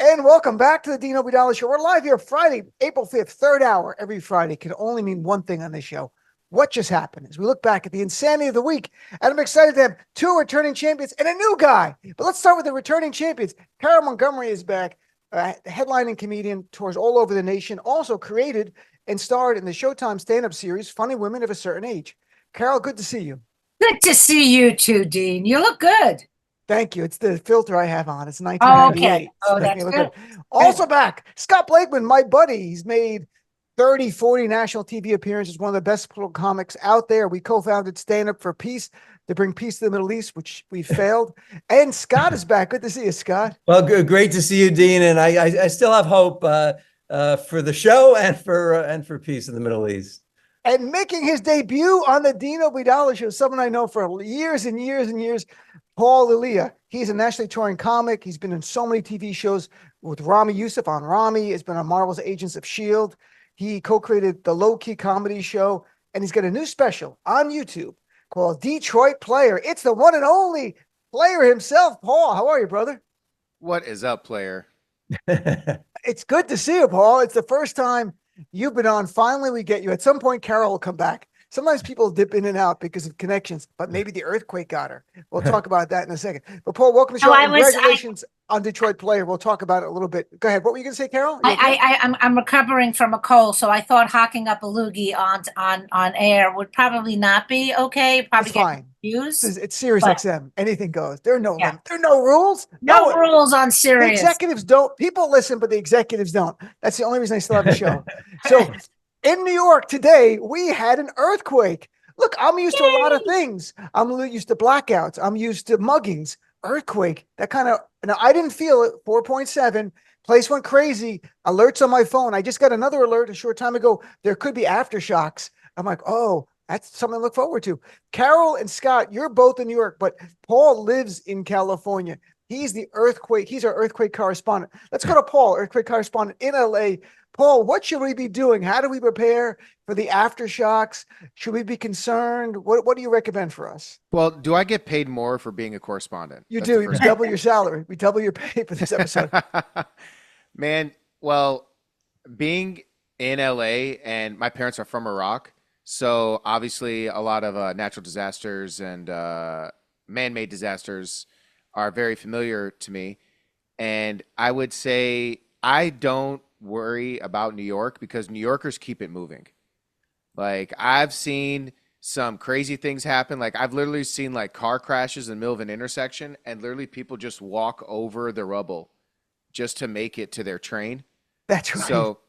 And welcome back to the Dino Budala Show. We're live here Friday, April 5th, third hour. Every Friday can only mean one thing on this show. What just happened? As we look back at the insanity of the week, and I'm excited to have two returning champions and a new guy. But let's start with the returning champions. Carole Montgomery is back, headlining comedian, tours all over the nation, also created and starred in the Showtime stand-up series, Funny Women of a Certain Age. Carole, good to see you. Good to see you too, Dean. You look good. Thank you. It's the filter I have on. It's Oh, 1998. okay. Oh, Make me that's look good. Also back, Scott Blakeman, my buddy. He's made 30, 40 national TV appearances, one of the best political comics out there. We co-founded Stand Up for Peace to bring peace to the Middle East, which we failed. And Scott is back. Good to see you, Scott. Well, good, great to see you, Dean. And I still have hope for the show and for peace in the Middle East. And making his debut on the Dino Budala Show, someone I know for years and years and years, Paul Elia. He's a nationally touring comic. He's been in so many TV shows with Rami Youssef on Rami. He's been on Marvel's Agents of S.H.I.E.L.D. He co-created the Low Key Comedy Show, and he's got a new special on YouTube called Detroit Player. It's the one and only Player himself. Paul, how are you, brother? What is up, Player? It's good to see you, Paul. It's the first time you've been on. Finally, we get you. At some point, Carole will come back. Sometimes people dip in and out because of connections, but maybe the earthquake got her. We'll talk about that in a second. But Paul, welcome to the show. Congratulations on Detroit Player. We'll talk about it a little bit. Go ahead. What were you going to say, Carole? I'm recovering from a cold, so I thought hawking up a loogie on air would probably not be okay. Probably it's fine. Used. It's Sirius XM. Anything goes. There are no rules. No rules on Sirius. The executives don't. People listen, but the executives don't. That's the only reason I still have a show. So. In New York today, we had an earthquake. Look, I'm used to a lot of things. I'm used to blackouts. I'm used to muggings. Earthquake, that kind of, now I didn't feel it, 4.7. Place went crazy. Alerts on my phone. I just got another alert a short time ago. There could be aftershocks. I'm like, oh, that's something to look forward to. Carole and Scott, you're both in New York, but Paul lives in California. He's the earthquake. He's our earthquake correspondent. Let's go to Paul, earthquake correspondent in LA. Paul, what should we be doing? How do we prepare for the aftershocks? Should we be concerned? What do you recommend for us? Well, do I get paid more for being a correspondent? You do. We double your salary. We double your pay for this episode. Man, well, being in LA, and my parents are from Iraq, so obviously a lot of natural disasters and man-made disasters are very familiar to me. And I would say I don't worry about New York because New Yorkers keep it moving. Like, I've seen some crazy things happen. Like, I've literally seen like car crashes in the middle of an intersection and literally people just walk over the rubble just to make it to their train. That's right. So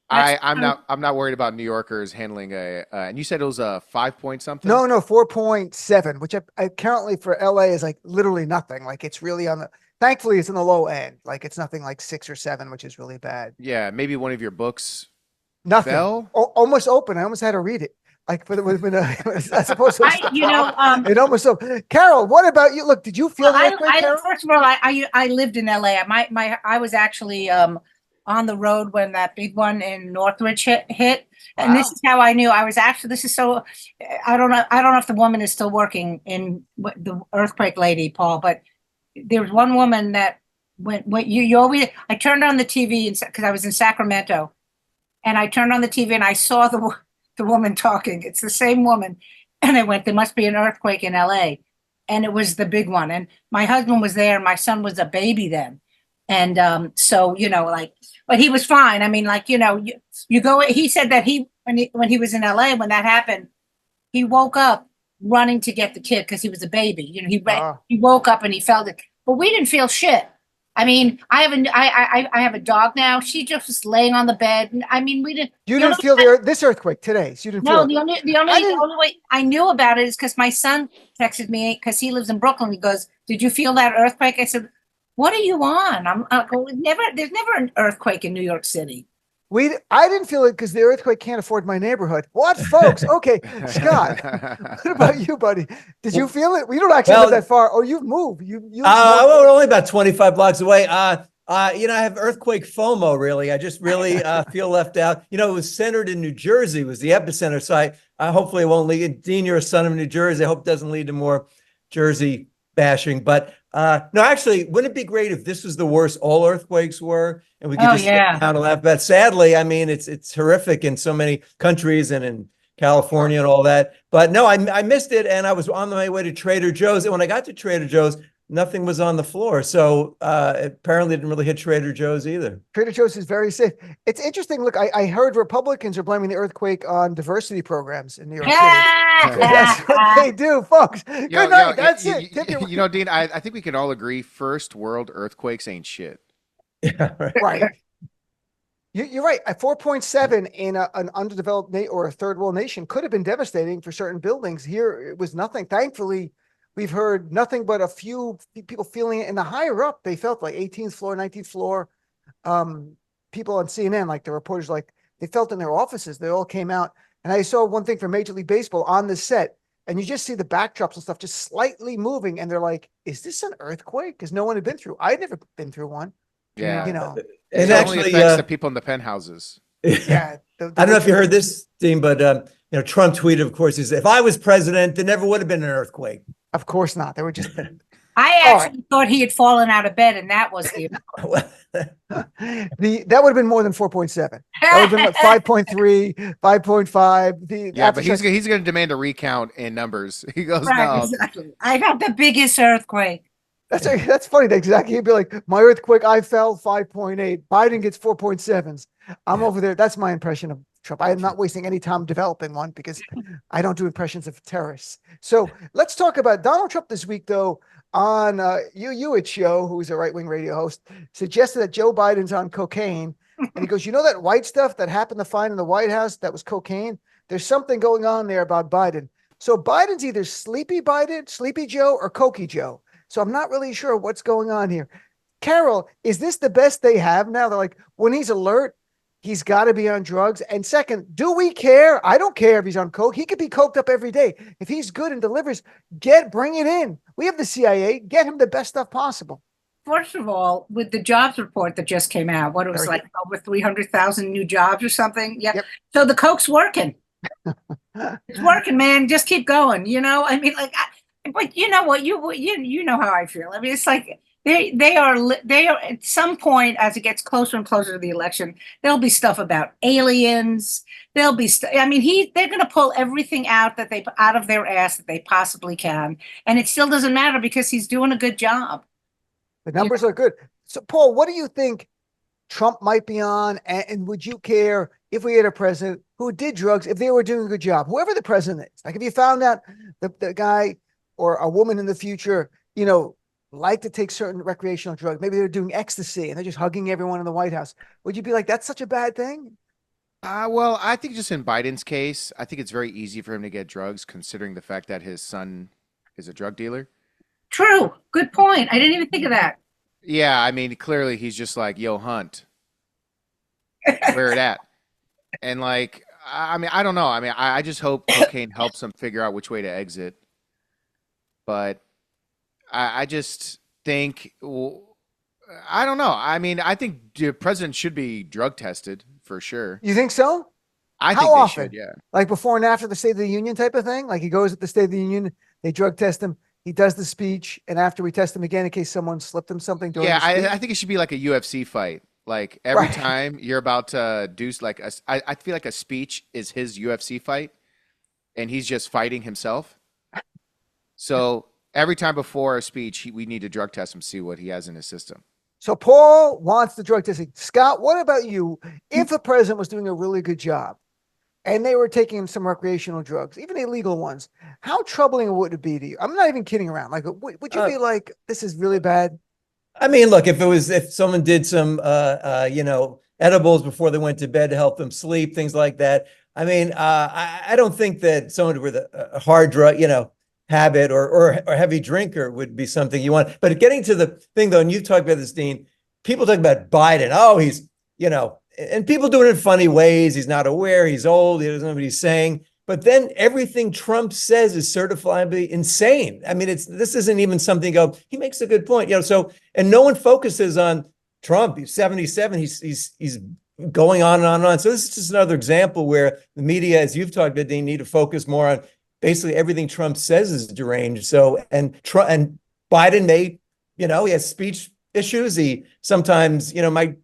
I'm not worried about New Yorkers handling and you said it was a 5 point something? No, 4.7, which I currently for LA is like literally nothing. Like, it's really on the, thankfully, it's in the low end. Like, it's nothing like 6 or 7, which is really bad. Yeah, maybe one of your books nothing. fell? Almost open. I almost had to read it. Like, for the, as opposed to it almost open. Carole, what about you? Look, did you feel the earthquake, Carole? First of all, I lived in LA. I was actually on the road when that big one in Northridge hit. And this is how I knew. I was actually, this is so, I don't know if the woman is still working in the earthquake lady, Paul, but there was one woman that I turned on the TV because I was in Sacramento, and I turned on the TV and I saw the woman talking. It's the same woman. And I went, there must be an earthquake in LA. And it was the big one. And my husband was there. And my son was a baby then. And so, but he was fine. I mean, you go, he said that when he was in LA, when that happened, he woke up running to get the kid because he was a baby. He woke up and he felt it. But we didn't feel shit. I mean, I have a dog now. She just was laying on the bed. I mean, we didn't. You didn't feel this earthquake today. So you didn't feel it. The only way I knew about it is because my son texted me because he lives in Brooklyn. He goes, "Did you feel that earthquake?" I said, "What are you on?" There's never an earthquake in New York City. I didn't feel it because the earthquake can't afford my neighborhood. What, folks? Okay, Scott, what about you, buddy? Did you feel it? We don't actually live that far. Oh, you've moved. I'm only about 25 blocks away. I have earthquake FOMO, really. I just really feel left out. It was centered in New Jersey, was the epicenter. So I hopefully it won't lead. Dean, you're a son of New Jersey. I hope it doesn't lead to more Jersey bashing, but no, actually, wouldn't it be great if this was the worst all earthquakes were, and we could just sit down and laugh? But sadly, I mean, it's horrific in so many countries and in California and all that. But no, I missed it, and I was on my way to Trader Joe's, and when I got to Trader Joe's, nothing was on the floor. So apparently, it didn't really hit Trader Joe's either. Trader Joe's is very safe. It's interesting. Look, I heard Republicans are blaming the earthquake on diversity programs in New York City. That's what they do, folks. Good night. That's it. You know, Dean, I think we can all agree first world earthquakes ain't shit. Yeah, right. You're right. At 4.7 in an underdeveloped or a third world nation could have been devastating for certain buildings. Here, it was nothing. Thankfully, we've heard nothing but a few people feeling it. And the higher up, they felt like 18th floor, 19th floor. People on CNN, like the reporters, like they felt in their offices. They all came out. And I saw one thing from Major League Baseball on the set, and you just see the backdrops and stuff just slightly moving. And they're like, is this an earthquake? Because no one had been through. I'd never been through one. Yeah. You know, and it actually only affects the people in the penthouses. yeah. I don't know if you heard this, Dean, but Trump tweeted, of course, he said, if I was president, there never would have been an earthquake. Of course not. They were just. I actually thought he had fallen out of bed, and that was the that would have been more than 4.7. That would have been like 5.3, 5.5. Yeah, but he's going to demand a recount in numbers. He goes, no. Exactly. I got the biggest earthquake. That's funny. Exactly. He'd be like, my earthquake, I fell 5.8. Biden gets 4.7s. I'm over there. That's my impression of Trump. I am not wasting any time developing one because I don't do impressions of terrorists. So let's talk about Donald Trump this week, though, on Hewitt show, who's a right-wing radio host, suggested that Joe Biden's on cocaine. And he goes, you know that white stuff that happened to find in the White House that was cocaine? There's something going on there about Biden. So Biden's either Sleepy Biden, Sleepy Joe, or Cokey Joe. So I'm not really sure what's going on here. Carole, is this the best they have now? They're like, when he's alert, he's got to be on drugs. And second, do we care? I don't care if he's on coke. He could be coked up every day. If he's good and delivers, bring it in. We have the CIA. Get him the best stuff possible. First of all, with the jobs report that just came out, what it was like over 300,000 new jobs or something. Yep. So the coke's working. It's working, man. Just keep going. You know, I mean, like, but you know what? You know how I feel. I mean, it's like they are at some point as it gets closer and closer to the election, there'll be stuff about aliens. There'll be I mean, they're going to pull everything out of their ass that they possibly can, and it still doesn't matter because he's doing a good job. The numbers are good. So, Paul, what do you think Trump might be on? And would you care if we had a president who did drugs, if they were doing a good job, whoever the president is? Like if you found out the guy or a woman in the future, you know, like to take certain recreational drugs, maybe they're doing ecstasy and they're just hugging everyone in the White House. Would you be like, that's such a bad thing? Well, I think just in Biden's case, I think it's very easy for him to get drugs considering the fact that his son is a drug dealer. True. Good point. I didn't even think of that. Yeah, I mean, clearly he's just like, yo, Hunt, where it at? And like, I mean, I don't know. I mean, I just hope cocaine helps him figure out which way to exit. But I just think, I don't know. I mean, I think the president should be drug tested for sure. You think so? I How think they often? should, yeah. Like before and after the State of the Union type of thing? Like he goes at the State of the Union, they drug test him, he does the speech, and after we test him again in case someone slipped him something during the speech? I think it should be like a UFC fight. Like every time you're about to do like I feel like a speech is his UFC fight, and he's just fighting himself. So every time before a speech, we need to drug test him, see what he has in his system. So Paul wants the drug testing. Scott, what about you? If a president was doing a really good job and they were taking some recreational drugs, even illegal ones, how troubling would it be to you? I'm not even kidding around. Like, would you be like, this is really bad? I mean, look, if someone did some, edibles before they went to bed to help them sleep, things like that. I mean, I don't think that someone with a hard drug, habit or heavy drinker would be something you want. But getting to the thing though, and you talked about this, Dean, people talk about Biden. Oh, he's, and people do it in funny ways. He's not aware. He's old. He doesn't know what he's saying. But then everything Trump says is certifiably insane. I mean, this isn't even something he makes a good point. So, and no one focuses on Trump. He's 77. He's going on and on and on. So this is just another example where the media, as you've talked about, they need to focus more on basically everything Trump says is deranged. So, and Biden may, he has speech issues. He sometimes, might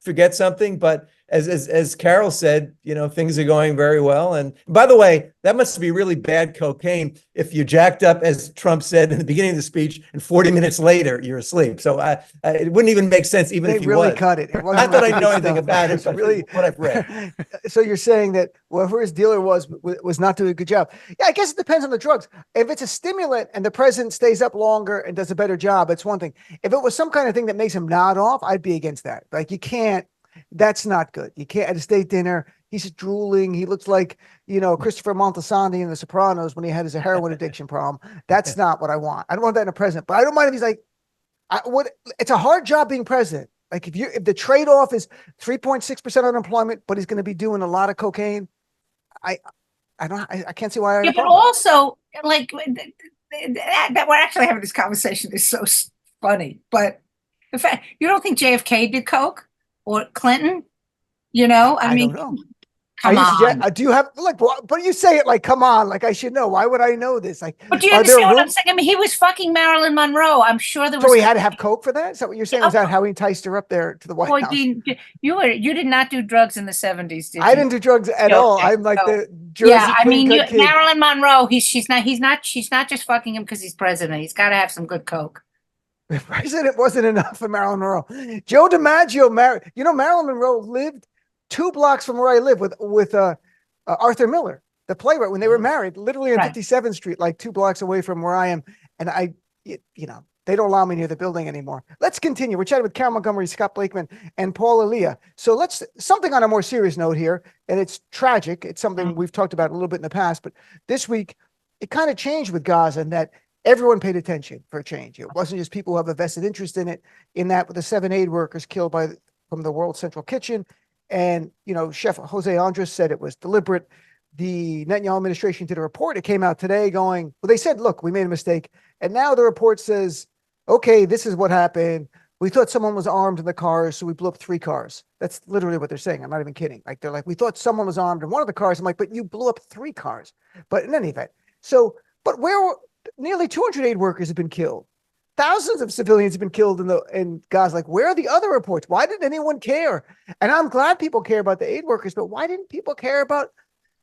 forget something, but as Carole said, things are going very well. And by the way, that must be really bad cocaine if you jacked up, as Trump said in the beginning of the speech, and 40 minutes later you're asleep. So it wouldn't even make sense, even They if he really was. cut it. It wasn't Not that I like know good anything stuff. about it, It's but really what I've read. So you're saying that whoever his dealer was not doing a good job. Yeah, I guess it depends on the drugs. If it's a stimulant and the president stays up longer and does a better job, it's one thing. If it was some kind of thing that makes him nod off, I'd be against that. Like, you can't. That's not good. You can't at a state dinner. He's drooling. He looks like, Christopher Moltisanti in The Sopranos when he had his heroin addiction problem. That's not what I want. I don't want that in a president, but I don't mind if he's like, it's a hard job being president. Like, if the trade-off is 3.6% unemployment, but he's going to be doing a lot of cocaine, I can't see why. Yeah, but also, like, that we're actually having this conversation is so funny. But in fact, you don't think JFK did coke or Clinton? I mean, don't know. come on. Do you have but you say it like, come on, like I should know. Why would I know this? Like, But do you understand what I'm saying? I mean, he was fucking Marilyn Monroe. I'm sure there was. So he had to have coke for that? Is that what you're saying? Was that how he enticed her up there to the White House? You did not do drugs in the 70s, did you? I didn't do drugs at all. I'm like the Jersey kid. Marilyn Monroe. She's not just fucking him because he's president. He's got to have some good coke. The president wasn't enough for Marilyn Monroe. Joe DiMaggio married. Marilyn Monroe lived 2 blocks from where I live with Arthur Miller, the playwright, when they were married, literally on 57th Street, like 2 blocks away from where I am. And they don't allow me near the building anymore. Let's continue. We're chatting with Carole Montgomery, Scott Blakeman, and Paul Elia. So something on a more serious note here, and it's tragic. It's something we've talked about a little bit in the past, but this week it kind of changed with Gaza, and that everyone paid attention for a change. It wasn't just people who have a vested interest in it, in that with the 7 aid workers killed from the World Central Kitchen. And, Chef Jose Andres said it was deliberate. The Netanyahu administration did a report. It came out today they said, look, we made a mistake. And now the report says, okay, this is what happened. We thought someone was armed in the cars, so we blew up 3 cars. That's literally what they're saying. I'm not even kidding. Like, they're like, we thought someone was armed in one of the cars. I'm like, but you blew up 3 cars. But in any event, but where nearly 200 aid workers have been killed. Thousands of civilians have been killed in Gaza. Like, where are the other reports? Why didn't anyone care? And I'm glad people care about the aid workers, but why didn't people care about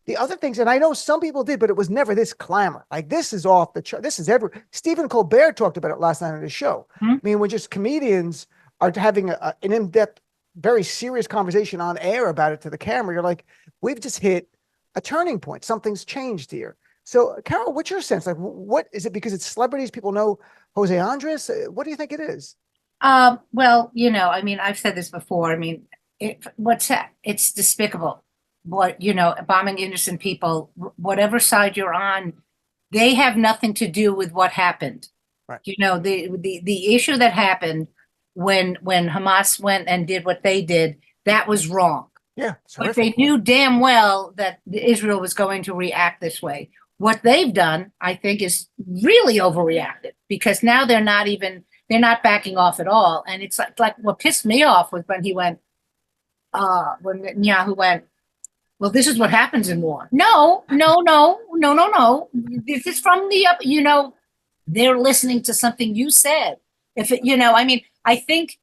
the other things? And I know some people did, but it was never this clamor. Like, this is off the chart. This is Stephen Colbert talked about it last night on his show. I mean, when just comedians are having an in-depth, very serious conversation on air about it to the camera, you're like, we've just hit a turning point. Something's changed here. So, Carole, what's your sense? Like, what is it? Because it's celebrities, people know Jose Andres. What do you think it is? Well, I mean, I've said this before. I mean, it's despicable. Bombing innocent people, whatever side you're on, they have nothing to do with what happened. Right. The issue that happened when Hamas went and did what they did, that was wrong. Yeah. But they knew damn well that Israel was going to react this way. What they've done, I think, is really overreacted, because now they're not backing off at all. And it's like what pissed me off was when when Netanyahu went, well, this is what happens in war. No. This is from they're listening to something you said. I think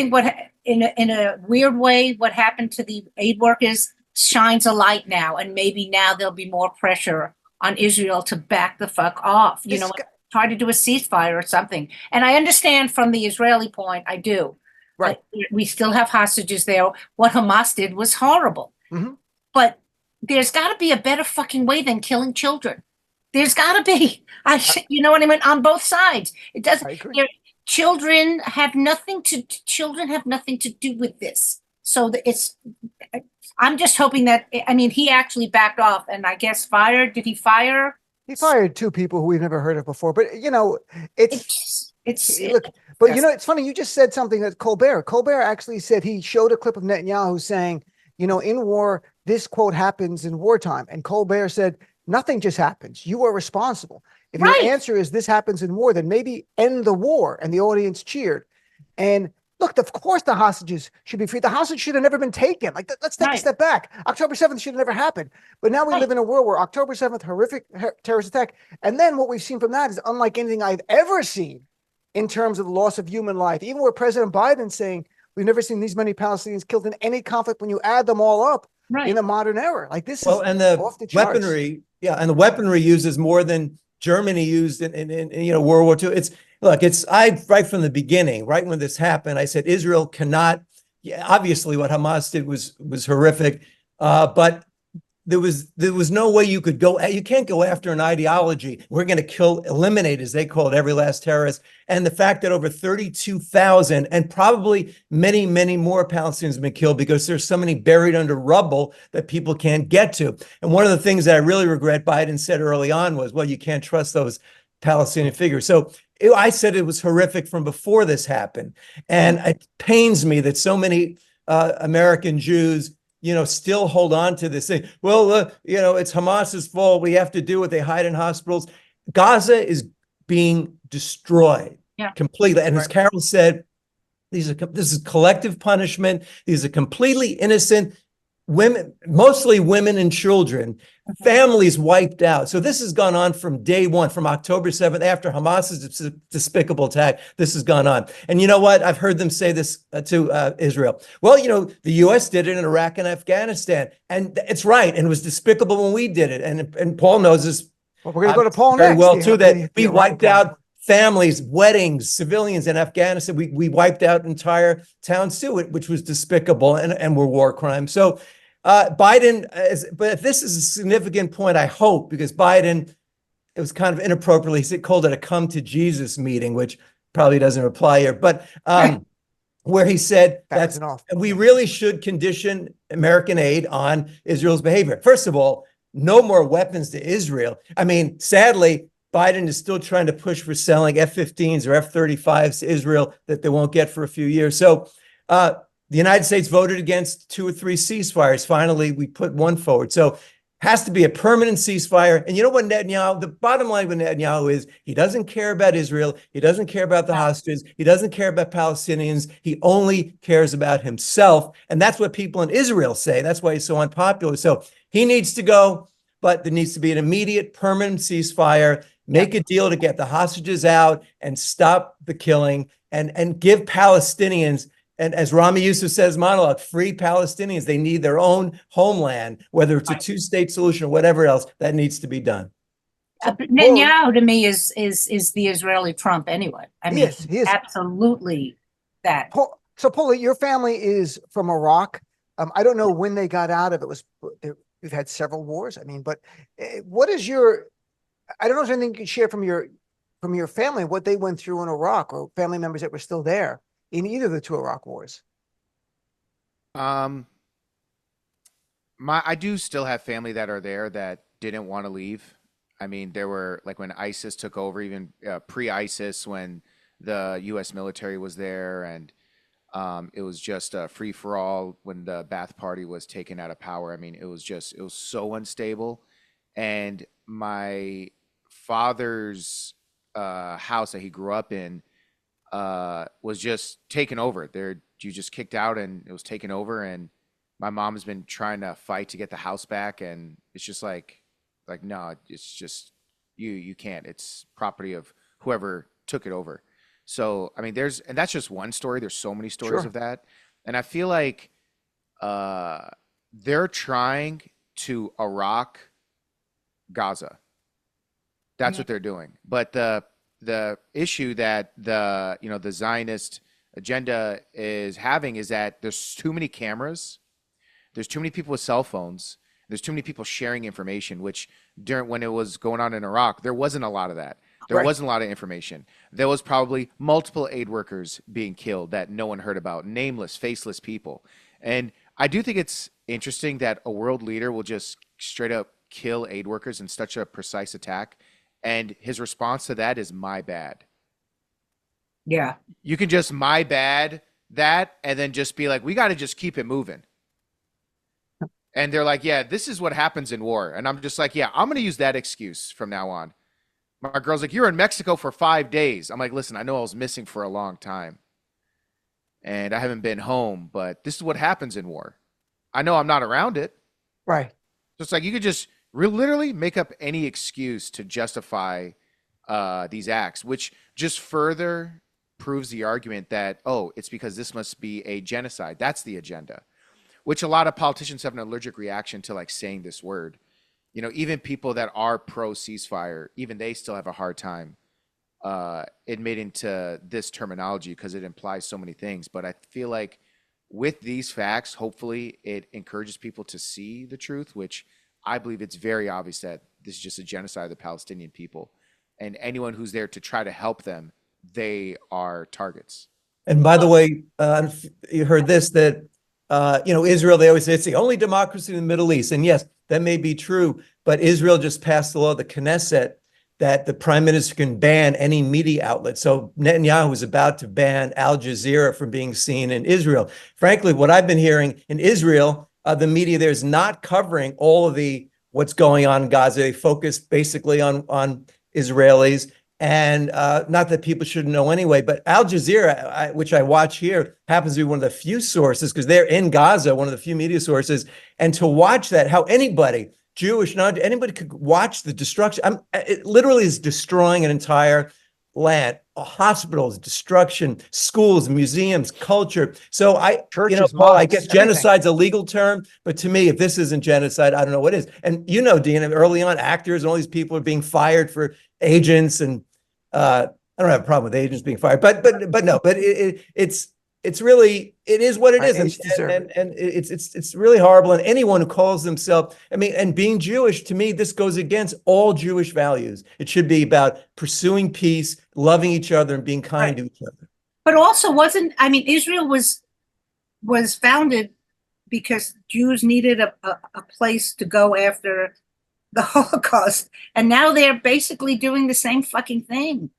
what in a weird way, what happened to the aid workers shines a light now, and maybe now there'll be more pressure on Israel to back the fuck off. Try to do a ceasefire or something. And I understand from the Israeli point, I do. Right. We still have hostages there. What Hamas did was horrible. Mm-hmm. But there's got to be a better fucking way than killing children. There's got to be. You know what I mean? On both sides. It doesn't. Children have nothing to do with this. So I'm just hoping that, he actually backed off and I guess fired. Did he fire? He fired 2 people who we've never heard of before. But, it's funny. You just said something that Colbert actually said. He showed a clip of Netanyahu saying, in war, this quote happens in wartime. And Colbert said, nothing just happens. You are responsible. If your answer is this happens in war, then maybe end the war. And the audience cheered. And Look, of course the hostages should be free. The hostage should have never been taken. Like, let's take a Right. step back. October 7th should have never happened. But now we Right. live in a world where October 7th, horrific terrorist attack. And then what we've seen from that is unlike anything I've ever seen in terms of the loss of human life. Even where President Biden's saying, we've never seen these many Palestinians killed in any conflict when you add them all up Right. in a modern era. Like, this Well, is and the off the charts. weaponry, yeah, and the weaponry uses more than Germany used in World War II. I right from the beginning, right when this happened, I said Israel cannot. Yeah, obviously, what Hamas did was horrific, but there was no way you could go. You can't go after an ideology. We're going to eliminate, as they call it, every last terrorist. And the fact that over 32,000 and probably many, many more Palestinians have been killed because there's so many buried under rubble that people can't get to. And one of the things that I really regret Biden said early on was, well, you can't trust those Palestinian figures. So I said it was horrific from before this happened. And it pains me that so many American Jews, still hold on to this thing. Well, it's Hamas's fault. We have to do what they hide in hospitals. Gaza is being destroyed completely. And as Carole said, this is collective punishment. These are completely innocent women, mostly women and children, families wiped out. So this has gone on from day one, from October 7th, after Hamas's despicable attack. This has gone on. And you know what? I've heard them say this to Israel. Well, the U.S. did it in Iraq and Afghanistan. And it's right. And it was despicable when we did it. And Paul knows this. Well, we're going to go to Paul very next. well, too, that we wiped out families, weddings, civilians in Afghanistan. We wiped out entire towns, too, which was despicable and were war crimes. So Biden, but this is a significant point, I hope, because Biden, it was kind of inappropriately, he called it a come to Jesus meeting, which probably doesn't apply here, but where he said that we really should condition American aid on Israel's behavior. First of all, no more weapons to Israel. I mean, sadly, Biden is still trying to push for selling F-15s or F-35s to Israel that they won't get for a few years. So, the United States voted against 2 or 3 ceasefires. Finally, we put one forward. So has to be a permanent ceasefire. And you know what Netanyahu, the bottom line with Netanyahu is he doesn't care about Israel. He doesn't care about the hostages. He doesn't care about Palestinians. He only cares about himself. And that's what people in Israel say. That's why he's so unpopular. So he needs to go, but there needs to be an immediate permanent ceasefire, make a deal to get the hostages out and stop the killing and give Palestinians, and as Rami Youssef says, monologue, free Palestinians. They need their own homeland, whether it's a 2-state solution or whatever else that needs to be done. Netanyahu to me is the Israeli Trump anyway. I mean, he is absolutely that. So, Paula, your family is from Iraq. I don't know when they got out of it. We've had several wars. I mean, but what is I don't know if there's anything you can share from your family, what they went through in Iraq, or family members that were still there in either of the 2 Iraq wars. I do still have family that are there that didn't want to leave. I mean, there were, like, when ISIS took over, even pre-ISIS, when the U.S. military was there, and it was just a free for all when the Ba'ath Party was taken out of power. I mean, it was so unstable. And my father's house that he grew up in was just taken over. You just kicked out and it was taken over. And my mom has been trying to fight to get the house back. And it's just like, no, it's just, you can't. It's property of whoever took it over. So, I mean, and that's just one story. There's so many stories of that. And I feel like they're trying to Iraq Gaza. That's what they're doing. But the issue that the Zionist agenda is having is that there's too many cameras, there's too many people with cell phones, there's too many people sharing information, which when it was going on in Iraq, there wasn't a lot of that. There wasn't a lot of information. There was probably multiple aid workers being killed that no one heard about, nameless, faceless people. And I do think it's interesting that a world leader will just straight up kill aid workers in such a precise attack. And his response to that is my bad. Yeah. You can just my bad that and then just be like, we got to just keep it moving. And they're like, yeah, this is what happens in war. And I'm just like, yeah, I'm going to use that excuse from now on. My girl's like, you're in Mexico for 5 days. I'm like, listen, I know I was missing for a long time. and I haven't been home, but this is what happens in war. I know I'm not around it. Right. So it's like you could just literally make up any excuse to justify these acts, which just further proves the argument that, oh, it's because this must be a genocide. That's the agenda, which a lot of politicians have an allergic reaction to, like saying this word. You know, even people that are pro ceasefire, even they still have a hard time admitting to this terminology because it implies so many things. But I feel like with these facts, hopefully it encourages people to see the truth, which I believe it's very obvious that this is just a genocide of the Palestinian people. And anyone who's there to try to help them, they are targets. And by the way, you heard this, that, Israel, they always say it's the only democracy in the Middle East. And yes, that may be true, but Israel just passed the law, the Knesset, that the prime minister can ban any media outlet. So Netanyahu was about to ban Al Jazeera from being seen in Israel. Frankly, what I've been hearing in Israel, the media there is not covering all of what's going on in Gaza. They focus basically on Israelis. And not that people shouldn't know anyway, but Al Jazeera, which I watch here, happens to be one of the few sources, because they're in Gaza, one of the few media sources. And to watch that, how anybody, Jewish, not anybody, could watch the destruction. It literally is destroying an entire land, hospitals, destruction, schools, museums, culture. So Churches, Paul, I mosques, guess everything. genocide's a legal term, but to me, if this isn't genocide, I don't know what is. And Dean, early on, actors and all these people are being fired for agents, and I don't have a problem with agents being fired, but it's really, it is what it is. And it's really horrible. And anyone who calls themselves, and being Jewish, to me, this goes against all Jewish values. It should be about pursuing peace, loving each other, and being kind to each other. But also Israel was founded because Jews needed a place to go after the Holocaust. And now they're basically doing the same fucking thing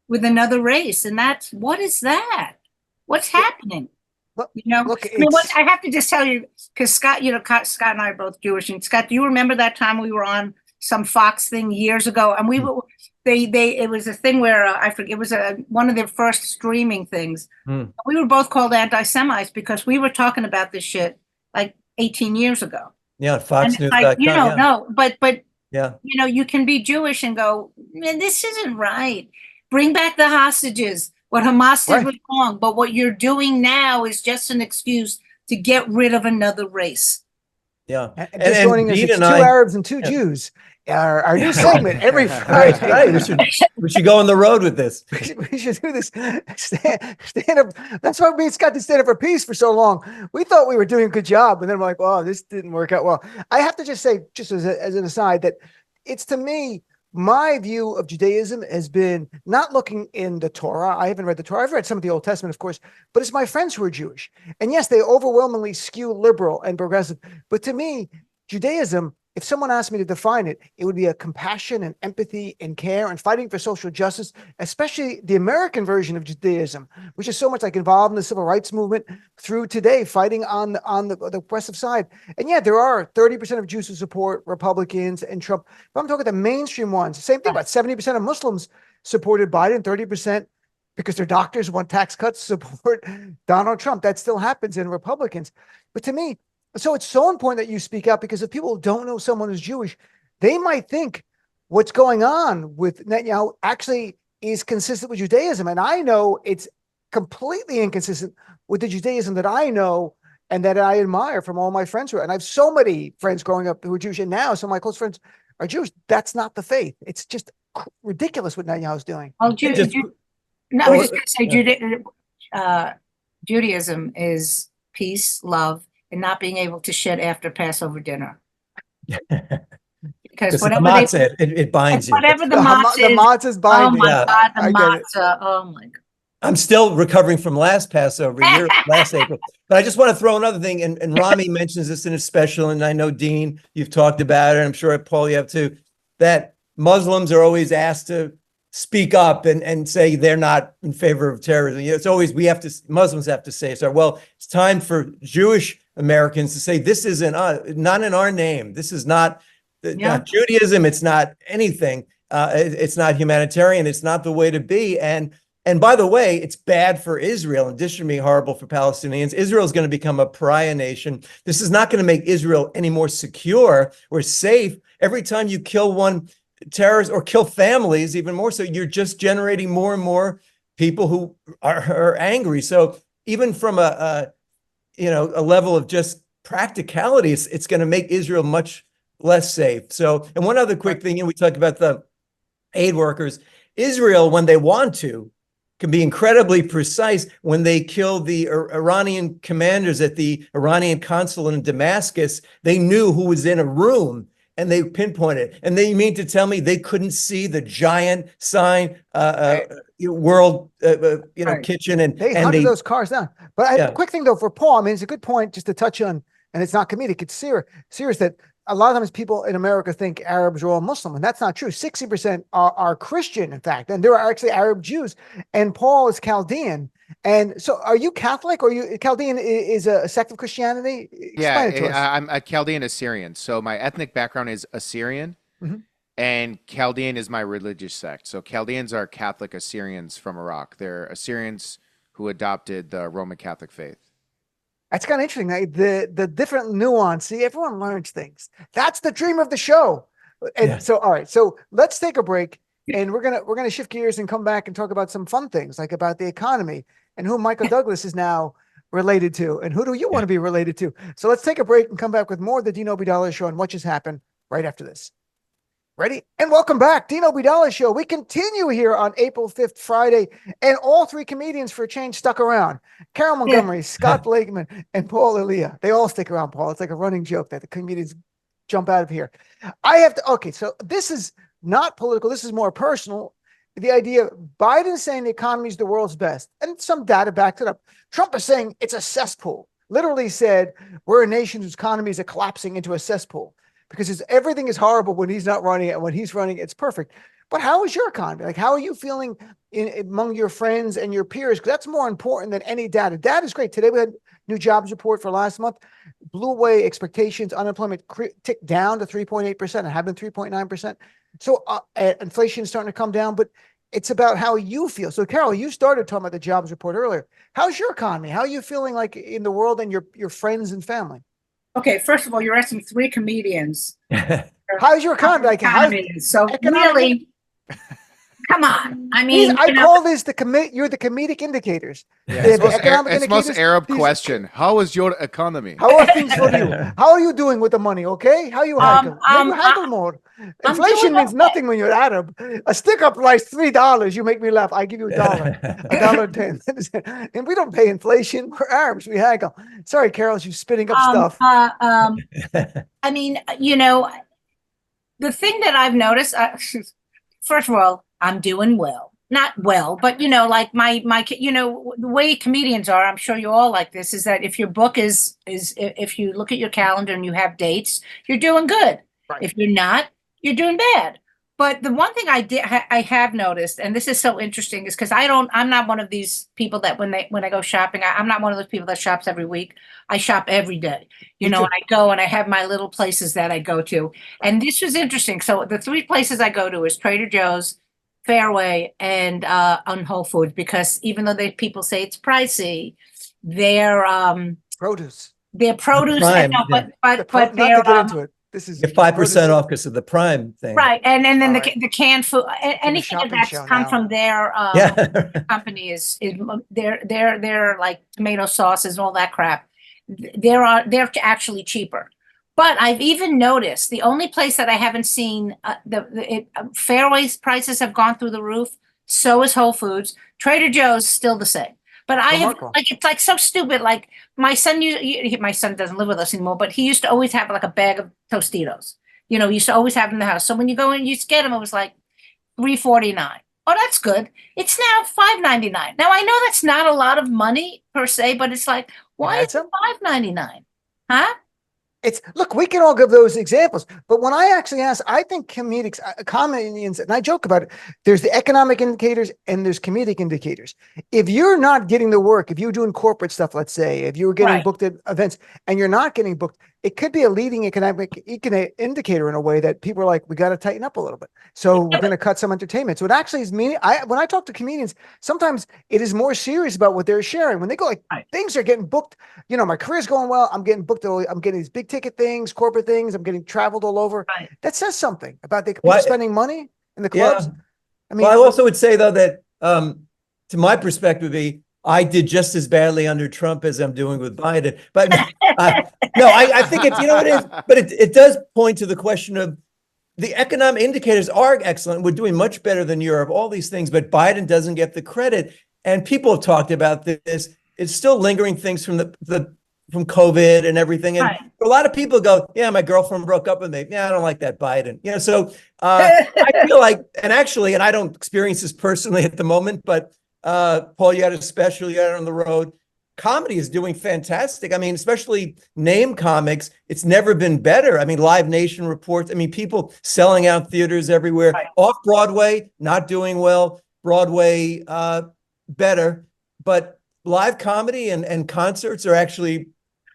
with another race. And what is that? What's happening? Look, I have to just tell you, because Scott and I are both Jewish. And Scott, do you remember that time we were on some Fox thing years ago? And it was a thing where I forget, it was one of their first streaming things. We were both called anti-Semites because we were talking about this shit like 18 years ago. Yeah, Fox.News. No, but yeah, you can be Jewish and go, man, this isn't right. Bring back the hostages. What Hamas did was wrong, but what you're doing now is just an excuse to get rid of another race. Yeah, and just joining us, it's two Arabs and two Jews. Our new segment every Friday. Right. We should go on the road with this. We should do this. Stand up. That's why we got to stand up for peace for so long. We thought we were doing a good job, and then we're like, "Oh, this didn't work out well." I have to just say, just as an aside, that it's, to me, my view of Judaism has been not looking in the Torah. I haven't read the Torah. I've read some of the Old Testament, of course, but it's my friends who are Jewish, and yes, they overwhelmingly skew liberal and progressive. But to me, Judaism, if someone asked me to define it, it would be a compassion and empathy and care and fighting for social justice, especially the American version of Judaism, which is so much like involved in the civil rights movement through today, fighting on the oppressive side. And yeah, there are 30% of Jews who support Republicans and Trump. But I'm talking the mainstream ones. Same thing, about 70% of Muslims supported Biden, 30% because their doctors want tax cuts support Donald Trump. That still happens in Republicans. But to me, so it's so important that you speak out, because if people don't know someone who's Jewish, they might think what's going on with Netanyahu actually is consistent with Judaism. And I know it's completely inconsistent with the Judaism that I know and that I admire from all my friends who are. And I have so many friends growing up who are Jewish, and now some of my close friends are Jewish. That's not the faith. It's just ridiculous what Netanyahu's doing. Well, I was just going to say, Judaism is peace, love, and not being able to shit after Passover dinner. Because whatever the matzah, it binds you. Whatever the matzah's binding. Oh my God, the matzah. Oh my God. I'm still recovering from last Passover, last April. But I just want to throw another thing, and Rami mentions this in his special, and I know, Dean, you've talked about it, and I'm sure, Paul, you have too, that Muslims are always asked to speak up and say they're not in favor of terrorism. It's always, Muslims have to say so. Well, it's time for Jewish Americans to say, this isn't not in our name. This is not Judaism. It's not anything. It's not humanitarian. It's not the way to be. And And by the way, it's bad for Israel. In addition to being horrible for Palestinians, Israel is going to become a pariah nation. This is not going to make Israel any more secure or safe. Every time you kill one terrorist or kill families, even more so, you're just generating more and more people who are angry. So even from a level of just practicality, it's going to make Israel much less safe. So, and one other quick thing, we talk about the aid workers. Israel, when they want to, can be incredibly precise. When they killed the Iranian commanders at the Iranian consulate in Damascus, they knew who was in a room and they pinpointed. And they mean to tell me they couldn't see the giant sign, world, Right. kitchen, and They hunted those cars down. But I have a quick thing though for Paul. I mean, it's a good point just to touch on, and it's not comedic. It's serious that a lot of times people in America think Arabs are all Muslim, and that's not true. 60% are Christian, in fact, and there are actually Arab Jews. And Paul is Chaldean. And so, are you Catholic, or you Chaldean is a sect of Christianity? Explain it to us. I'm a Chaldean Assyrian. So my ethnic background is Assyrian, and Chaldean is my religious sect. So Chaldeans are Catholic Assyrians from Iraq. They're Assyrians who adopted the Roman Catholic faith. That's kind of interesting. Like the different nuance. See, everyone learns things. That's the dream of the show. And so, all right. So let's take a break, and we're gonna shift gears and come back and talk about some fun things, like about the economy and who Michael Douglas is now related to, and who do you want to be related to. So let's take a break and come back with more of the Dino Bidala Show and what just happened right after this. Ready? And welcome back, Dino Bidala Show. We continue here on April 5th, Friday, and all three comedians for a change stuck around. Carole Montgomery, Scott Blakeman, and Paul Elia. They all stick around, Paul. It's like a running joke that the comedians jump out of here. Okay, so this is not political. This is more personal. The idea, Biden saying the economy is the world's best, and some data backed it up. Trump is saying it's a cesspool. Literally said, we're a nation whose economies are collapsing into a cesspool. Because everything is horrible when he's not running it, and when he's running, it's perfect. But how is your economy? Like, how are you feeling among your friends and your peers? Because that's more important than any data. Data is great. Today we had new jobs report for last month, blew away expectations. Unemployment ticked down to 3.8%. It had been 3.9%. So inflation is starting to come down, but it's about how you feel. So Carole, you started talking about the jobs report earlier. How's your economy? How are you feeling like in the world and your friends and family? Okay, first of all, you're asking three comedians. How's your economy? Like, so really, come on. I mean, I call this you're the comedic indicators. Yeah, it's most Arab question. How is your economy? How are things for you? How are you doing with the money? Okay, how you handle? You handle more. Inflation means nothing when you're Arab. A sticker price $3. You make me laugh. I give you $1, $1.10, and we don't pay inflation. We're Arabs. We haggle. Sorry, Carole, you spitting up stuff. I mean, the thing that I've noticed. First of all, I'm doing well. Not well, but like my the way comedians are, I'm sure you all like this, is that if your book is if you look at your calendar and you have dates, you're doing good. Right. If you're not, you're doing bad. But the one thing I have noticed, and this is so interesting, is because I'm not one of these people that when I go shopping, I'm not one of those people that shops every week. I shop every day, and I go and I have my little places that I go to. And this was interesting. So the three places I go to is Trader Joe's, Fairway, and on Whole Foods, because even though people say it's pricey, their produce. Their produce, Prime, but not to get into it. This is 5% off because of the Prime thing, right? And then the canned food, anything that's come from their company is their like tomato sauces and all that crap. They're actually cheaper. But I've even noticed the only place that I haven't seen Fairway's prices have gone through the roof. So is Whole Foods. Trader Joe's still the same. But I have it's like so stupid. Like my son doesn't live with us anymore, but he used to always have like a bag of Tostitos. He used to always have in the house. So when you go in, you get them. It was like $3.49. Oh, that's good. It's now $5.99. Now I know that's not a lot of money per se, but it's like, why is it $5.99? Huh? Look, we can all give those examples, but when I actually ask, I think comedians, and I joke about it, there's the economic indicators and there's comedic indicators. If you're not getting the work, if you're doing corporate stuff, let's say, if you were getting booked at events and you're not getting booked, it could be a leading economic indicator in a way that people are like, we got to tighten up a little bit. So we're going to cut some entertainment. So it actually is meaning. When I talk to comedians, sometimes it is more serious about what they're sharing. When they go like, things are getting booked, you know, my career's going well. I'm getting booked. I'm getting these big ticket things, corporate things. I'm getting traveled all over. Right. That says something about the people spending money in the clubs. Yeah. I mean, well, I also would say though that to my perspective, I did just as badly under Trump as I'm doing with Biden. But no, I think it, you know, it is, but it does point to the question of the economic indicators are excellent. We're doing much better than Europe, all these things, but Biden doesn't get the credit. And people have talked about this. It's still lingering things from from COVID and everything. And a lot of people go, yeah, my girlfriend broke up with me. Yeah, I don't like that Biden. You know, so I feel like, and I don't experience this personally at the moment, but Paul, you had a special, you had it on the road. Comedy is doing fantastic. I mean, especially name comics, it's never been better. I mean, Live Nation reports, I mean, people selling out theaters everywhere. Off Broadway, not doing well. Broadway, better. But live comedy and concerts are actually,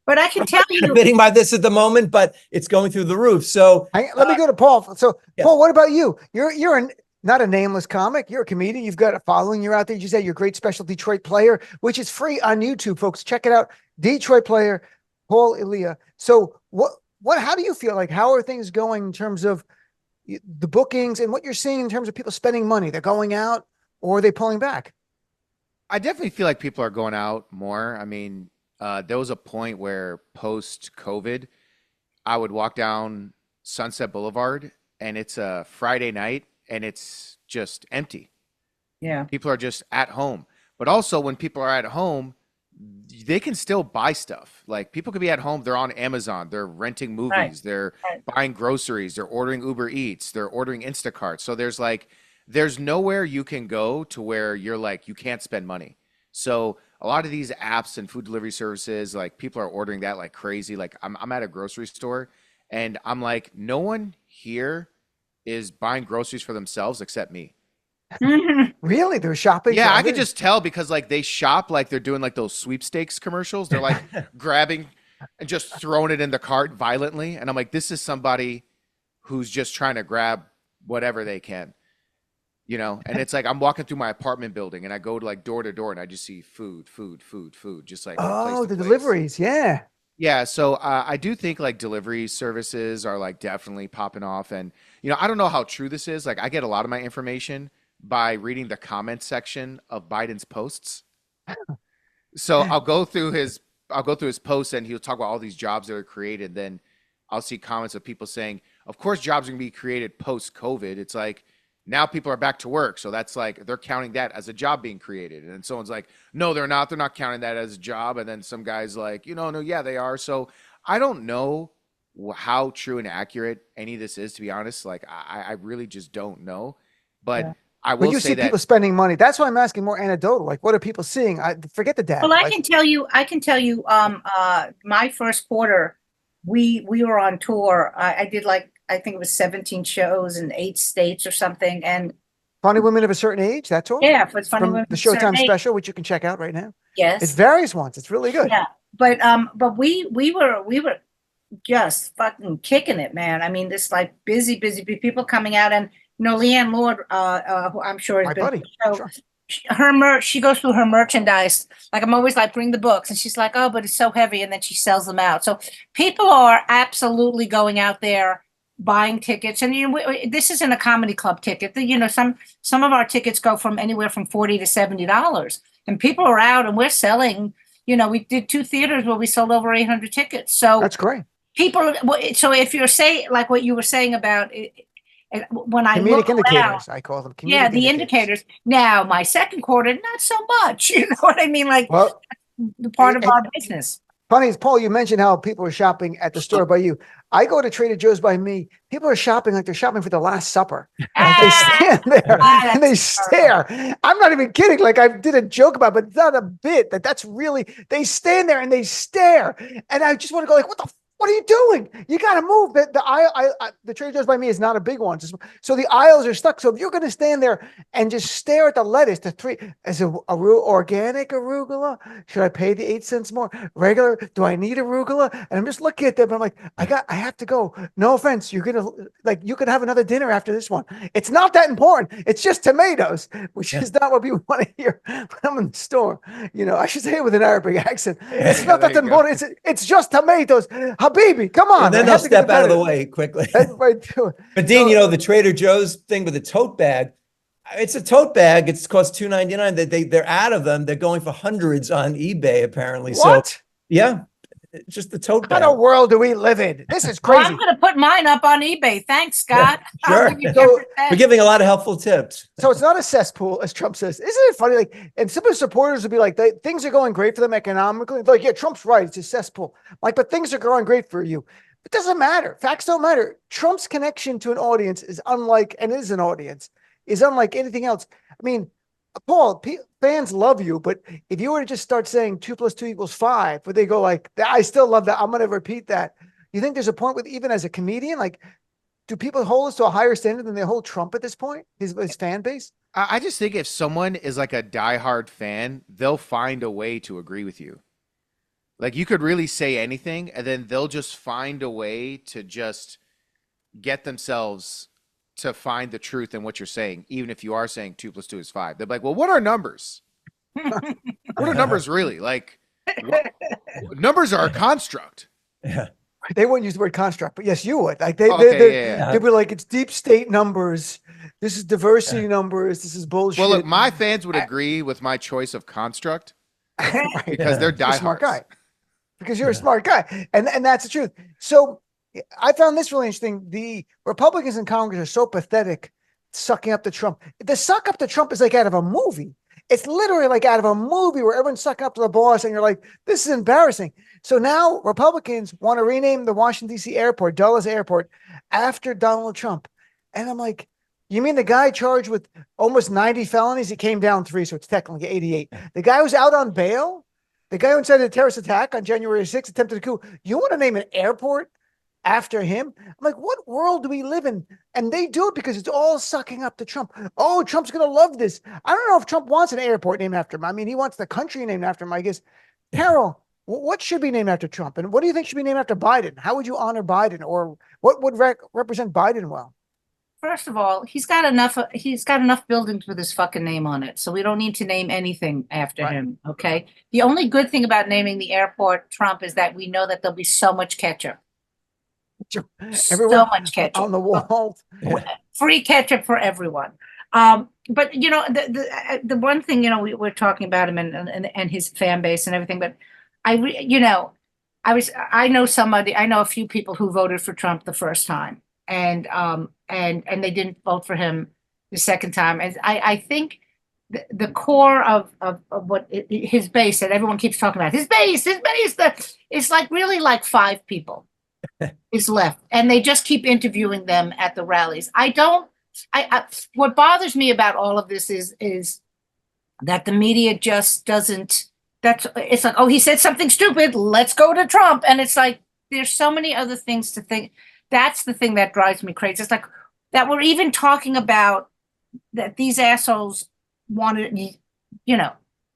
but I can tell you, bidding by this at the moment, but it's going through the roof. So let me go to Paul. So Paul, what about you? You're not a nameless comic. You're a comedian. You've got a following. You're out there. You said you're a great special Detroit player, which is free on YouTube, folks. Check it out. Detroit player, Paul Elia. So how do you feel like, how are things going in terms of the bookings and what you're seeing in terms of people spending money? They're going out or are they pulling back? I definitely feel like people are going out more. I mean, there was a point where post-COVID, I would walk down Sunset Boulevard and it's a Friday night and it's just empty. Yeah. People are just at home. But also when people are at home, they can still buy stuff. Like people could be at home, they're on Amazon, they're renting movies, they're buying groceries, they're ordering Uber Eats, they're ordering Instacart. So there's nowhere you can go to where you're like, you can't spend money. So a lot of these apps and food delivery services, like people are ordering that like crazy. Like I'm at a grocery store and I'm like, no one here is buying groceries for themselves except me. Really? They're shopping? Yeah, I could just tell because like they shop like they're doing like those sweepstakes commercials. They're like grabbing and just throwing it in the cart violently. And I'm like, this is somebody who's just trying to grab whatever they can, you know? And it's like, I'm walking through my apartment building and I go to like door to door and I just see food, just like, oh, the deliveries. Yeah. Yeah, so I do think like delivery services are like definitely popping off. And, you know, I don't know how true this is. Like I get a lot of my information by reading the comment section of Biden's posts. So I'll go through his posts and he'll talk about all these jobs that are created. Then I'll see comments of people saying, of course, jobs are going to be created post-COVID. It's like, now people are back to work. So that's like, they're counting that as a job being created. And then someone's like, no, they're not. They're not counting that as a job. And then some guy's like, no, yeah, they are. So I don't know how true and accurate any of this is, to be honest. Like, I really just don't know. But I will you say see that people spending money. That's why I'm asking more anecdotal. Like, what are people seeing? Forget the data. Well, I can tell you, my first quarter, we were on tour. I did like, I think it was 17 shows in 8 states or something. And Funny Women of a Certain Age, that's all? yeah, for Funny From Women the of a Certain Showtime Age. special, which you can check out right now. Yes. It's various ones. It's really good. Yeah. But we were just fucking kicking it, man. I mean, this like busy people coming out. And Leanne Lord, who I'm sure has My been buddy. Sure. her merch, she goes through her merchandise. Like I'm always like, bring the books, and she's like, oh, but it's so heavy, and then she sells them out. So people are absolutely going out there buying tickets, and this isn't a comedy club ticket. Some of our tickets go from anywhere from $40 to $70, and people are out, and we're selling. We did 2 theaters where we sold over 800 tickets. So that's great. People. So if you're saying like what you were saying about it. When I comedic look indicators, around, I call them. Yeah, the indicators. Now, my second quarter, not so much. You know what I mean? Like, well, the part of our business. Funny is, Paul, you mentioned how people are shopping at the store by you. I go to Trader Joe's by me. People are shopping like they're shopping for the Last Supper. They stand there and they stare. I'm not even kidding. Like I did a joke about it, but it's not a bit. That's really, they stand there and they stare. And I just want to go like, what What are you doing? You got to move. The aisle, the Trader Joe's by me is not a big one. So the aisles are stuck. So if you're going to stand there and just stare at the lettuce, is it organic arugula? Should I pay the 8 cents more? Regular? Do I need arugula? And I'm just looking at them. And I'm like, I have to go. No offense. You could have another dinner after this one. It's not that important. It's just tomatoes, which is not what we want to hear when I'm in the store. I should say it with an Arabic accent. It's not that important. It's just tomatoes. Habibi, come on. And then they'll step out of the way quickly. But Dean, the Trader Joe's thing with the tote bag, it's a tote bag. It's cost $2.99. They're out of them. They're going for hundreds on eBay, apparently. What? So yeah, just the tote bag. What kind of world do we live in? This is Well, crazy. I'm going to put mine up on eBay. Thanks, Scott. Sure. I'll give you So, 10%. We're giving a lot of helpful tips. So it's not a cesspool, as Trump says. Isn't it funny? And some of the supporters would be like, things are going great for them economically. They're like, yeah, Trump's right. It's a cesspool. But things are going great for you. It doesn't matter. Facts don't matter. Trump's connection to an audience is unlike anything else. I mean, Paul, fans love you, but if you were to just start saying 2 + 2 = 5, would they go like, I still love that. I'm going to repeat that. You think there's a point with, even as a comedian, do people hold us to a higher standard than they hold Trump at this point? His fan base? I just think if someone is like a diehard fan, they'll find a way to agree with you. Like, you could really say anything, and then they'll just find a way to just get themselves to find the truth in what you're saying, even if you are saying 2 + 2 = 5. They're like, well, what are numbers? What are numbers really? Numbers are a construct. Yeah. They wouldn't use the word construct, but yes, you would. They'd be like, it's deep state numbers. This is diversity numbers. This is bullshit. Well, look, my fans would agree with my choice of construct because they're diehards. Smart guy. Because you're a smart guy. And that's the truth. So I found this really interesting. The Republicans in Congress are so pathetic, sucking up to Trump. The suck up to Trump is like out of a movie. It's literally like out of a movie where everyone's sucking up to the boss and you're like, this is embarrassing. So now Republicans want to rename the Washington, D.C. airport, Dulles Airport, after Donald Trump. And I'm like, you mean the guy charged with almost 90 felonies? He came down 3, so it's technically 88. The guy who's out on bail, the guy who incited a terrorist attack on January 6th, attempted a coup. You want to name an airport after him? I'm like, what world do we live in? And they do it because it's all sucking up to Trump. Oh, Trump's going to love this. I don't know if Trump wants an airport named after him. I mean, he wants the country named after him, I guess. Carole, what should be named after Trump? And what do you think should be named after Biden? How would you honor Biden? Or what would represent Biden well? First of all, he's got enough buildings with his fucking name on it. So we don't need to name anything after him. Okay. The only good thing about naming the airport Trump is that we know that there'll be so much ketchup. Everyone so much ketchup on the wall. Free ketchup for everyone. But the one thing, we're talking about him and his fan base and everything, but I know a few people who voted for Trump the first time and they didn't vote for him the second time. And I think the core of what his base that everyone keeps talking about, his base, it's like really like 5 people is left, and they just keep interviewing them at the rallies. What bothers me about all of this is that the media just doesn't. It's like, oh, he said something stupid, let's go to Trump, and it's like there's so many other things to think. That's the thing that drives me crazy. It's like that we're even talking about that these assholes wanted,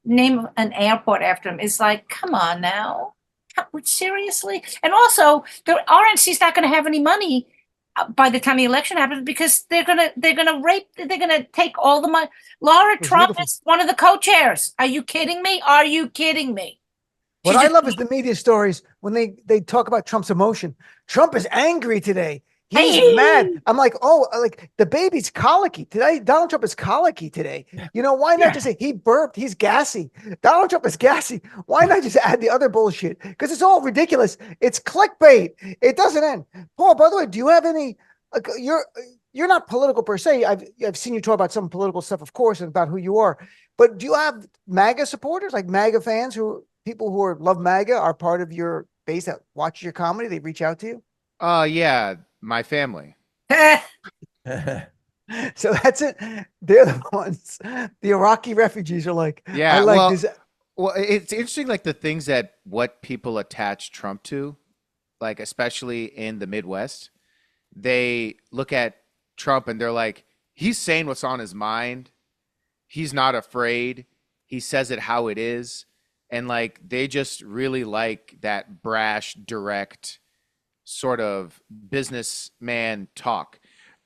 name an airport after him. It's like, come on now. Seriously? And also, the RNC's not going to have any money by the time the election happens because they're gonna take all the money. Laura Trump is one of the co-chairs. Are you kidding me? What I love is the media stories when they talk about Trump's emotion. Trump is angry today. He's mad. I'm like, like the baby's colicky today. Donald Trump is colicky today. Why not just say he burped? He's gassy. Donald Trump is gassy. Why not just add the other bullshit? Because it's all ridiculous. It's clickbait. It doesn't end. Paul, by the way, do you have any? You're not political per se. I've seen you talk about some political stuff, of course, and about who you are. But do you have MAGA supporters, like MAGA fans, people who love MAGA are part of your base that watch your comedy? They reach out to you. Yeah. My family. So that's it. They're the ones. The Iraqi refugees are like, yeah. I like this. Well, it's interesting, like the things what people attach Trump to. like especially in the Midwest, they look at Trump and they're like, he's saying what's on his mind. He's not afraid. He says it how it is. And like they just really like that brash, direct sort of businessman talk.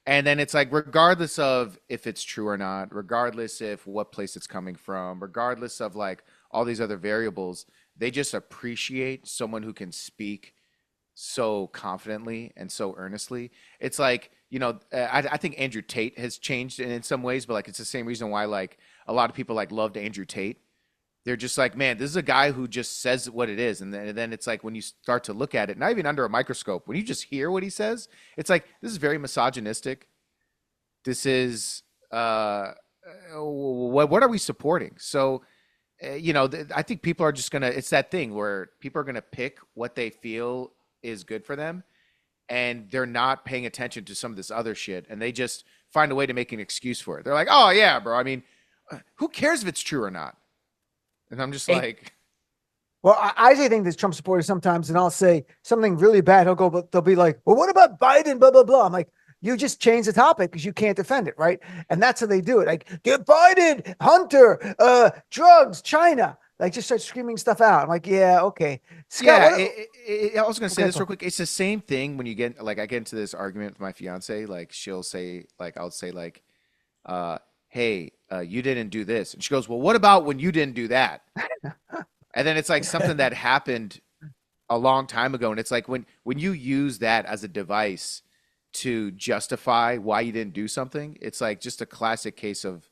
And then it's like, regardless of if it's true or not, regardless if what place it's coming from, regardless of like all these other variables, they just appreciate someone who can speak so confidently and so earnestly. It's like, I think Andrew Tate has changed in some ways, but like it's the same reason why like a lot of people like loved Andrew Tate. They're just like, man, this is a guy who just says what it is. And then it's like when you start to look at it, not even under a microscope, when you just hear what he says, it's like, this is very misogynistic. This is, what are we supporting? So, I think people are just going to, it's that thing where people are going to pick what they feel is good for them. And they're not paying attention to some of this other shit. And they just find a way to make an excuse for it. They're like, oh yeah, bro. I mean, who cares if it's true or not? And I'm just like, well, I say think there's Trump supporters sometimes, and I'll say something really bad. He'll go, but they'll be like, well, what about Biden? Blah, blah, blah. I'm like, you just change the topic because you can't defend it, right? And that's how they do it. Like, get Biden, Hunter, drugs, China. Like, just start screaming stuff out. I'm like, yeah, okay. Scott, I was going to say this real quick. It's the same thing when you get, like, I get into this argument with my fiance. Like, she'll say, like, I'll say, like, hey, you didn't do this. And she goes, well, what about when you didn't do that? And then it's like something that happened a long time ago. And it's like when you use that as a device to justify why you didn't do something, it's like just a classic case of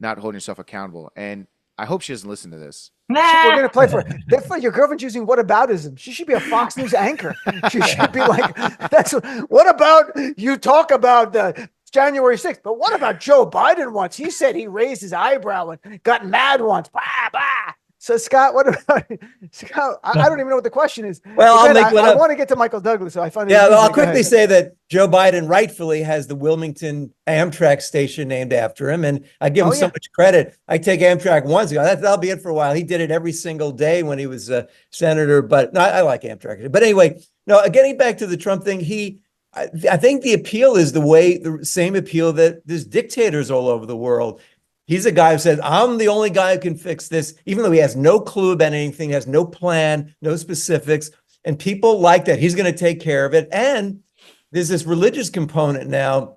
not holding yourself accountable. And I hope she doesn't listen to this. we're going to play for it. Therefore, your girlfriend's using whataboutism. She should be a Fox News anchor. She should be like, what about you talk about the January 6th, but what about Joe Biden once? He said he raised his eyebrow and got mad once. Bah, bah. So Scott, what about Scott? I don't even know what the question is. Well, I'll make one I up. want to get to Michael Douglas, so I find it. Yeah, well, I'll quickly say that Joe Biden rightfully has the Wilmington Amtrak station named after him, and I give him so much credit. I take Amtrak once ago. That'll be it for a while. He did it every single day when he was a senator. But no, I like Amtrak. But anyway, no. Getting back to the Trump thing, I think the appeal is the same appeal that there's dictators all over the world. He's a guy who says, I'm the only guy who can fix this, even though he has no clue about anything, has no plan, no specifics. And people like that. He's going to take care of it. And there's this religious component now.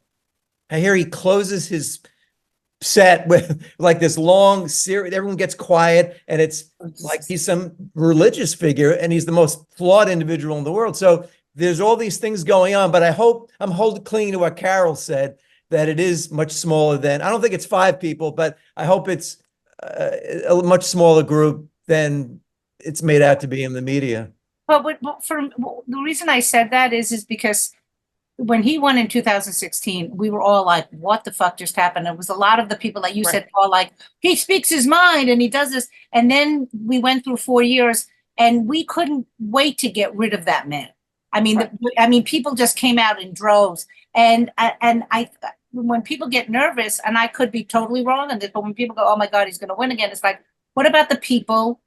I hear he closes his set with like this long series. Everyone gets quiet, and it's like he's some religious figure, and he's the most flawed individual in the world. So there's all these things going on, but I'm holding clean to what Carole said, that it is much smaller than, I don't think it's 5 people, but I hope it's a much smaller group than it's made out to be in the media. But the reason I said that is because when he won in 2016, we were all like, what the fuck just happened? It was a lot of the people that you said, Paul, like, he speaks his mind and he does this. And then we went through 4 years and we couldn't wait to get rid of that man. I mean, people just came out in droves, and when people get nervous, and I could be totally wrong on this, but when people go, "Oh my God, he's going to win again," it's like, what about the people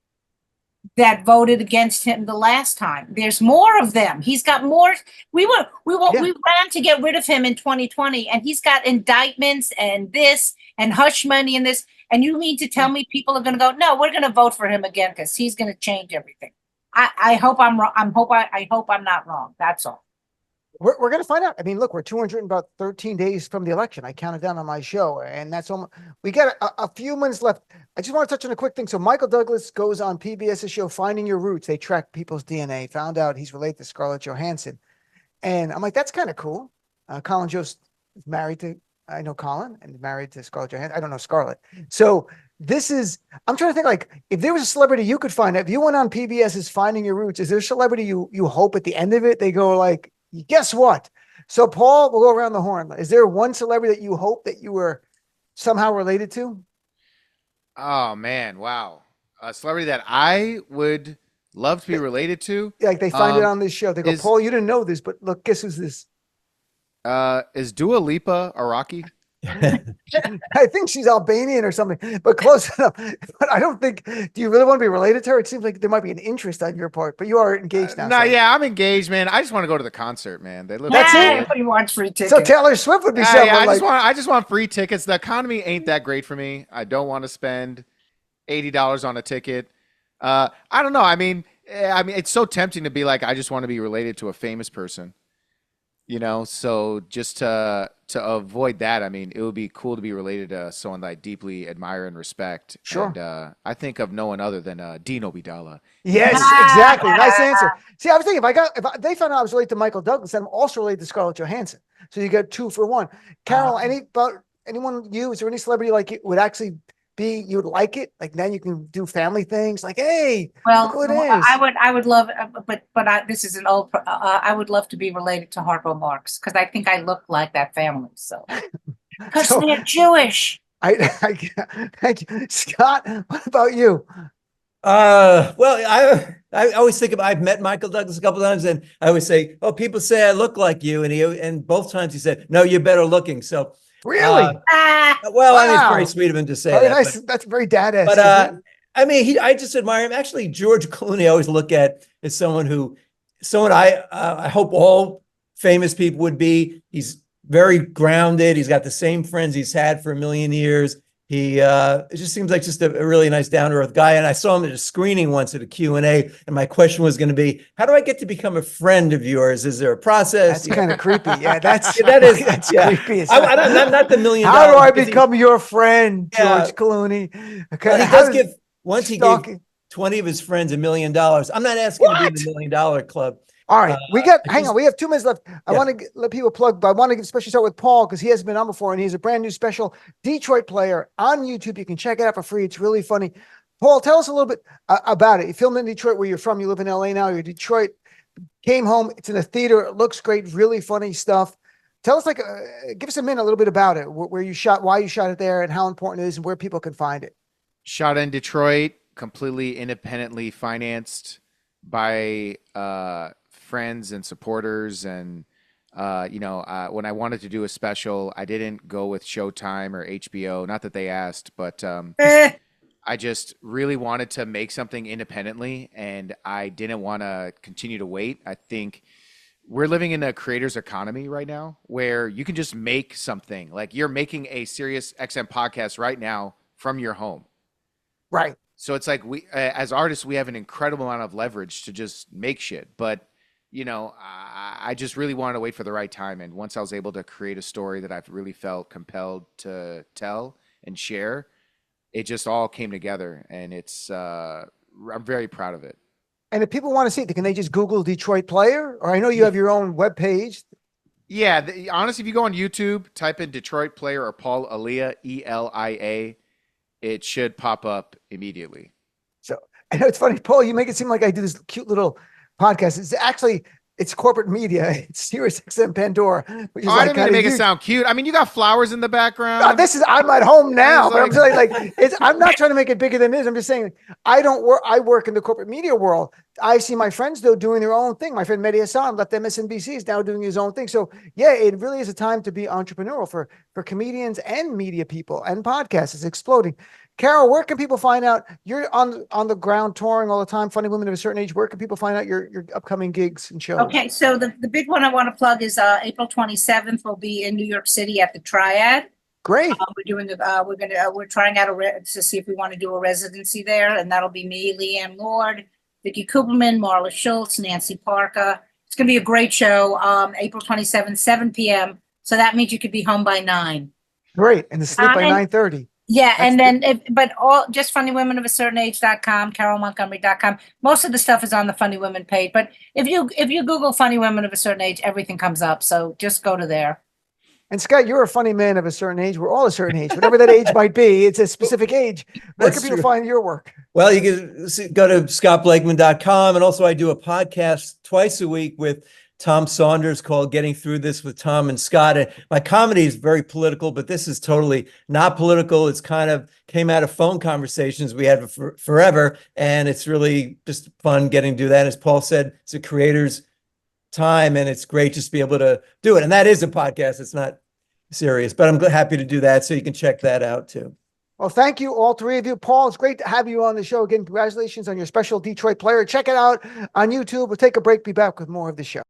that voted against him the last time? There's more of them. He's got more. We ran to get rid of him in 2020, and he's got indictments and this and hush money and this. And you mean to tell me people are going to go, no, we're going to vote for him again because he's going to change everything? I hope I'm wrong. I hope I'm not wrong. That's all. We're going to find out. I mean, look, we're 213 days from the election. I counted down on my show, and that's almost, we got a few minutes left. I just want to touch on a quick thing. So Michael Douglas goes on PBS's show, Finding Your Roots. They track people's DNA, found out he's related to Scarlett Johansson. And I'm like, that's kind of cool. Colin Jost is married to, I know Colin, and married to Scarlett Johansson. I don't know Scarlett. So I'm trying to think, like, if there was a celebrity you could find, if you went on PBS's Finding Your Roots, is there a celebrity you hope at the end of it, they go like, guess what? So Paul, we'll go around the horn. Is there one celebrity that you hope that you were somehow related to? Oh man. Wow. A celebrity that I would love to be related to. Like they find it on this show. They go, Paul, you didn't know this, but look, guess who's this? Is Dua Lipa Iraqi? I think she's Albanian or something, but close enough. But I don't think. Do you really want to be related to her? It seems like there might be an interest on your part, but you are engaged now. No, so. yeah, I'm engaged, man. I just want to go to the concert, man. They look That's good. it? Everybody wants free tickets. So Taylor Swift would be Yeah, someone like. I just want free tickets. The economy ain't that great for me. I don't want to spend $80 on a ticket. I don't know. I mean, it's so tempting to be like, I just want to be related to a famous person. So just to avoid that, I mean, it would be cool to be related to someone that I deeply admire and respect. Sure. And I think of no one other than Dino Bidala. Yes, exactly. Nice answer. See, I was thinking they found out I was related to Michael Douglas, I'm also related to Scarlett Johansson. So you get 2 for 1. Carol, anyone is there any celebrity like it would actually be you'd like it? Like then you can do family things. Like, hey, Well, look who it is. I would love, this is an old. I would love to be related to Harpo Marx because I think I look like that family. So, because So- they're Jewish. Thank you, Scott. What about you? Well, I always think I've met Michael Douglas a couple of times, and I always say, "Oh, people say I look like you," and both times he said, "No, you're better looking." So, Really? well, I mean, it's Wow. very sweet of him to say Very that. nice. That's very dad-esque. But I mean, I just admire him. Actually, George Clooney, I always look at as someone I hope all famous people would be. He's very grounded. He's got the same friends he's had for a million years. It just seems like just a really nice down-to-earth guy. And I saw him at a screening once at a Q&A, and my question was going to be, how do I get to become a friend of yours? Is there a process? That's kind of creepy. Yeah, that's creepy. I'm not the $1 million. How do I become your friend, George Clooney? Okay, he does give once he gave 20 of his friends $1 million. I'm not asking to be in the $1 million club. All right, hang on. We have 2 minutes left. I want to let people plug, but I want to especially start with Paul because he hasn't been on before, and he's a brand new special Detroit player on YouTube. You can check it out for free. It's really funny. Paul, tell us a little bit about it. You filmed in Detroit, where you're from. You live in LA now. You're in Detroit. Came home. It's in a theater. It looks great. Really funny stuff. Tell us, give us a little bit about it. Where you shot, why you shot it there, and how important it is, and where people can find it. Shot in Detroit, completely independently financed by friends and supporters. And when I wanted to do a special, I didn't go with Showtime or HBO, not that they asked, but I just really wanted to make something independently, and I didn't want to continue to wait. I think we're living in a creator's economy right now where you can just make something. Like, you're making a Sirius XM podcast right now from your home. Right. So it's like we, as artists, we have an incredible amount of leverage to just make shit. But I just really wanted to wait for the right time. And once I was able to create a story that I've really felt compelled to tell and share, it just all came together. And I'm very proud of it. And if people want to see it, can they just Google Detroit Player? Or I know you have your own webpage. Yeah. Honestly, if you go on YouTube, type in Detroit Player or Paul Elia, Elia, it should pop up immediately. So I know it's funny, Paul, you make it seem like I do this cute little podcast. It's corporate media. It's Sirius XM Pandora. Which is I didn't mean to make it sound cute. I mean, you got flowers in the background. No, I'm at home now, but I'm saying I'm not trying to make it bigger than it is. I'm just saying I work in the corporate media world. I see my friends though doing their own thing. My friend Mehdi Hassan left MSNBC, is now doing his own thing. So yeah, it really is a time to be entrepreneurial for comedians and media people, and podcasts is exploding. Carole, where can people find out? You're on the ground touring all the time, Funny Women of a Certain Age. Where can people find out your upcoming gigs and shows? Okay, so the big one I want to plug is April 27th. We'll be in New York City at the Triad. Great. We're trying out to see if we want to do a residency there, and that'll be me, Leanne Lord, Vicky Kuperman, Marla Schultz, Nancy Parker. It's going to be a great show. April 27th, 7 p.m. So that means you could be home by 9. Great, and to sleep by 9:30. Yeah, and then, just funnywomenofaccertainage.com, CaroleMontgomery.com. Most of the stuff is on the Funny Women page, but if you Google Funny Women of a Certain Age, everything comes up. So just go to there. And Scott, you're a funny man of a certain age. We're all a certain age, whatever that age might be. It's a specific age. Where can people find your work? Well, you can go to scottblakeman.com. And also I do a podcast twice a week with Tom Saunders called Getting Through This with Tom and Scott. And my comedy is very political, but this is totally not political. It's kind of came out of phone conversations we had for forever. And it's really just fun getting to do that. As Paul said, it's a creator's time, and it's great just to be able to do it. And that is a podcast. It's not serious, but I'm happy to do that. So you can check that out too. Well, thank you, all three of you. Paul, it's great to have you on the show again. Congratulations on your special Detroit player. Check it out on YouTube. We'll take a break, be back with more of the show.